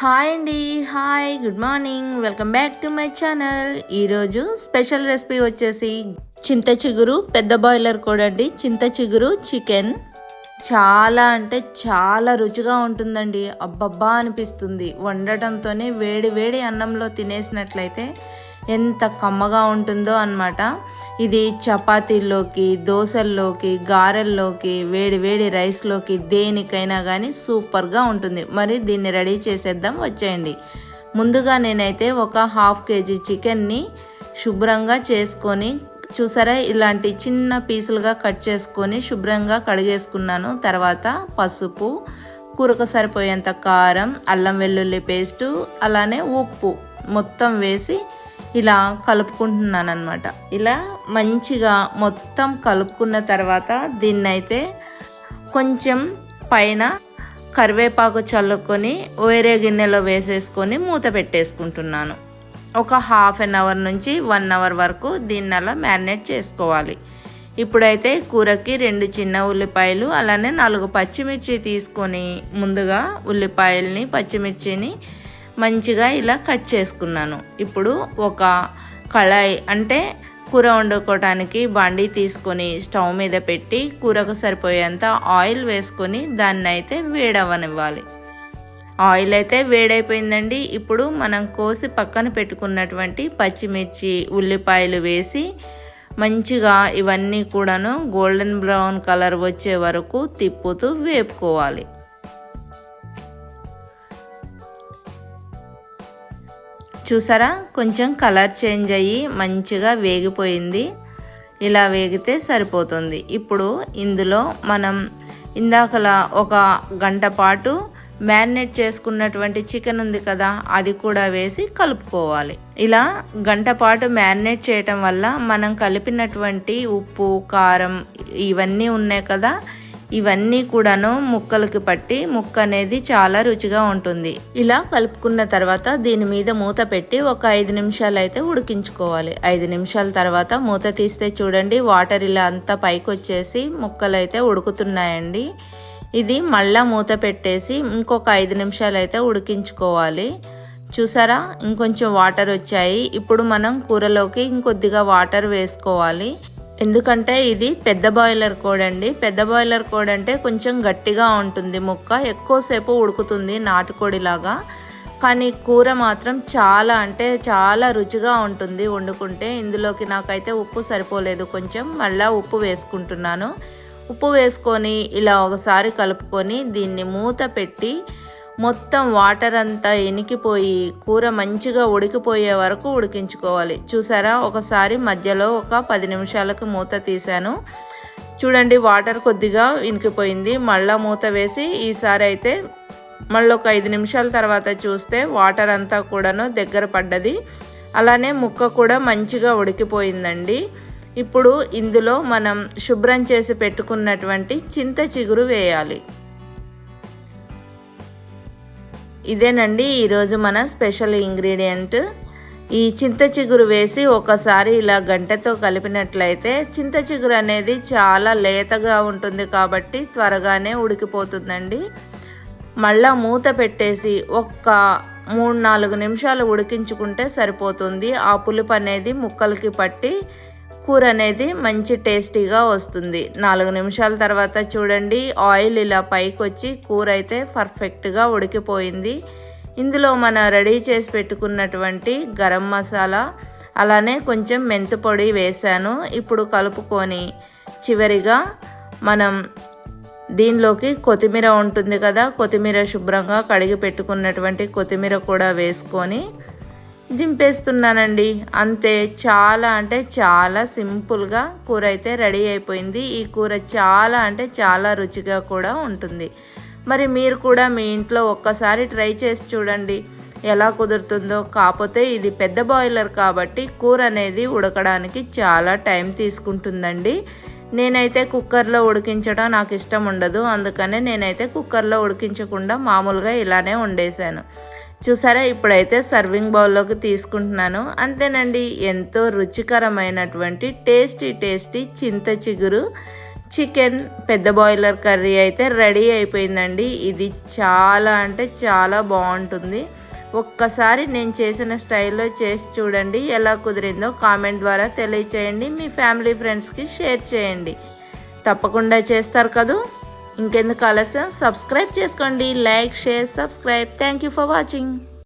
Hi అండి. Hi, good morning, welcome back to my channel. ఈరోజు special recipe వచ్చేసి చింత చిగురు పెద్ద బాయిలర్ కూడా అండి. చింత చిగురు చికెన్ చాలా అంటే చాలా రుచిగా ఉంటుందండి. అబ్బబ్బా అనిపిస్తుంది. వండటంతోనే వేడి వేడి అన్నంలో తినేసినట్లయితే ఎంత కమ్మగా ఉంటుందో అన్నమాట. ఇది చపాతీల్లోకి, దోశల్లోకి, గారెల్లోకి, వేడి వేడి రైస్లోకి దేనికైనా కానీ సూపర్గా ఉంటుంది. మరి దీన్ని రెడీ చేసేద్దాం, వచ్చేయండి. ముందుగా నేనైతే ఒక 1/2 kg చికెన్ని శుభ్రంగా చేసుకొని, చూసారా, ఇలాంటి చిన్న పీసులుగా కట్ చేసుకొని శుభ్రంగా కడిగేసుకున్నాను. తర్వాత పసుపు, కూరకు సరిపోయేంత కారం, అల్లం వెల్లుల్లి పేస్టు, అలానే ఉప్పు మొత్తం వేసి ఇలా కలుపుకుంటున్నాను అన్నమాట. ఇలా మంచిగా మొత్తం కలుపుకున్న తర్వాత దీన్నైతే కొంచెం పైన కరివేపాకు చల్లుకొని వేరే గిన్నెలో వేసేసుకొని మూత పెట్టేసుకుంటున్నాను. ఒక 1/2 hour నుంచి 1 hour వరకు దీన్ని అలా మ్యారినేట్ చేసుకోవాలి. ఇప్పుడైతే కూరకి 2 చిన్న ఉల్లిపాయలు, అలానే 4 పచ్చిమిర్చి తీసుకొని ముందుగా ఉల్లిపాయల్ని, పచ్చిమిర్చిని మంచిగా ఇలా కట్ చేసుకున్నాను. ఇప్పుడు ఒక కళాయి అంటే కూర వండుకోవటానికి బాండీ తీసుకొని స్టవ్ మీద పెట్టి కూరకు సరిపోయేంత ఆయిల్ వేసుకొని దాన్ని అయితే వేడవనివ్వాలి. ఆయిల్ అయితే వేడైపోయిందండి. ఇప్పుడు మనం కోసి పక్కన పెట్టుకున్నటువంటి పచ్చిమిర్చి, ఉల్లిపాయలు వేసి మంచిగా ఇవన్నీ కూడాను గోల్డెన్ బ్రౌన్ కలర్ వచ్చే వరకు తిప్పుతూ వేపుకోవాలి. చూసారా, కొంచెం కలర్ చేంజ్ అయ్యి మంచిగా వేగిపోయింది. ఇలా వేగితే సరిపోతుంది. ఇప్పుడు ఇందులో మనం ఇందాకలా ఒక గంట పాటు మ్యారినేట్ చేసుకున్నటువంటి చికెన్ ఉంది కదా, అది కూడా వేసి కలుపుకోవాలి. ఇలా గంట పాటు మ్యారినేట్ చేయటం వల్ల మనం కలిపినటువంటి ఉప్పు, కారం ఇవన్నీ ఉన్నాయి కదా, ఇవన్నీ కూడాను ముక్కలకి పట్టి ముక్క అనేది చాలా రుచిగా ఉంటుంది. ఇలా కలుపుకున్న తర్వాత దీని మీద మూత పెట్టి ఒక 5 నిమిషాలు అయితే ఉడికించుకోవాలి. 5 నిమిషాల తర్వాత మూత తీస్తే చూడండి, వాటర్ ఇలా అంతా పైకి వచ్చేసి ముక్కలు అయితే ఉడుకుతున్నాయండి. ఇది మళ్ళా మూత పెట్టేసి ఇంకొక 5 నిమిషాలు అయితే ఉడికించుకోవాలి. చూసారా, ఇంకొంచెం వాటర్ వచ్చాయి. ఇప్పుడు మనం కూరలోకి ఇంకొద్దిగా వాటర్ వేసుకోవాలి. ఎందుకంటే ఇది పెద్ద బాయిలర్ కోడి అండి. పెద్ద బాయిలర్ కోడి అంటే కొంచెం గట్టిగా ఉంటుంది, ముక్క ఎక్కువసేపు ఉడుకుతుంది నాటుకోడిలాగా. కానీ కూర మాత్రం చాలా అంటే చాలా రుచిగా ఉంటుంది వండుకుంటే. ఇందులోకి నాకైతే ఉప్పు సరిపోలేదు, కొంచెం మళ్ళీ ఉప్పు వేసుకుంటున్నాను. ఉప్పు వేసుకొని ఇలా ఒకసారి కలుపుకొని దీన్ని మూత పెట్టి మొత్తం వాటర్ అంతా ఎనికిపోయి కూర మంచిగా ఉడికిపోయే వరకు ఉడికించుకోవాలి. చూసారా, ఒకసారి మధ్యలో ఒక 10 నిమిషాలకు మూత తీసాను. చూడండి, వాటర్ కొద్దిగా ఇనికిపోయింది. మళ్ళీ మూత వేసి ఈసారి అయితే మళ్ళీ ఒక 5 నిమిషాల తర్వాత చూస్తే వాటర్ అంతా కూడాను దగ్గర పడ్డది. అలానే ముక్క కూడా మంచిగా ఉడికిపోయిందండి. ఇప్పుడు ఇందులో మనం శుభ్రం చేసి పెట్టుకున్నటువంటి చింత చిగురు వేయాలి. ఇదేనండి ఈరోజు మన స్పెషల్ ఇంగ్రీడియంట్. ఈ చింత చిగురు వేసి ఒకసారి ఇలా గంటతో కలిపినట్లయితే చింత చిగురు అనేది చాలా లేతగా ఉంటుంది కాబట్టి త్వరగానే ఉడికిపోతుందండి. మళ్ళా మూత పెట్టేసి ఒక్క 3-4 నిమిషాలు ఉడికించుకుంటే సరిపోతుంది. ఆ పులుపు అనేది ముక్కలకి పట్టి కూర అనేది మంచి టేస్టీగా వస్తుంది. 4 నిమిషాల తర్వాత చూడండి, ఆయిల్ ఇలా పైకి వచ్చి కూర అయితే పర్ఫెక్ట్గా ఉడికిపోయింది. ఇందులో మనం రెడీ చేసి పెట్టుకున్నటువంటి గరం మసాలా, అలానే కొంచెం మెంతు పొడి వేసాను. ఇప్పుడు కలుపుకొని చివరిగా మనం దీనిలోకి కొత్తిమీర ఉంటుంది కదా, కొత్తిమీర శుభ్రంగా కడిగి పెట్టుకున్నటువంటి కొత్తిమీర కూడా వేసుకొని దింపేస్తున్నానండి. అంతే, చాలా అంటే చాలా సింపుల్గా కూర అయితే రెడీ అయిపోయింది. ఈ కూర చాలా అంటే చాలా రుచిగా కూడా ఉంటుంది. మరి మీరు కూడా మీ ఇంట్లో ఒక్కసారి ట్రై చేసి చూడండి ఎలా కుదురుతుందో. కాకపోతే ఇది పెద్ద బాయిలర్ కాబట్టి కూర అనేది ఉడకడానికి చాలా టైం తీసుకుంటుందండి. నేనైతే కుక్కర్లో ఉడికించడం నాకు ఇష్టం ఉండదు, అందుకనే నేనైతే కుక్కర్లో ఉడికించకుండా మామూలుగా ఇలానే వండేసాను. చూసారా, ఇప్పుడైతే సర్వింగ్ బౌల్లోకి తీసుకుంటున్నాను. అంతేనండి, ఎంతో రుచికరమైనటువంటి టేస్టీ చింత చిగురు చికెన్ పెద్ద బాయిలర్ కర్రీ అయితే రెడీ అయిపోయిందండి. ఇది చాలా అంటే చాలా బాగుంటుంది. ఒక్కసారి నేను చేసిన స్టైల్లో చేసి చూడండి. ఎలా కుదిరిందో కామెంట్ ద్వారా తెలియచేయండి. మీ ఫ్యామిలీ ఫ్రెండ్స్కి షేర్ చేయండి. తప్పకుండా చేస్తారు కదూ. ఇంకెందుకు ఆలస్యం, సబ్స్క్రైబ్ చేసుకోండి. Like, share, subscribe. Thank you for watching.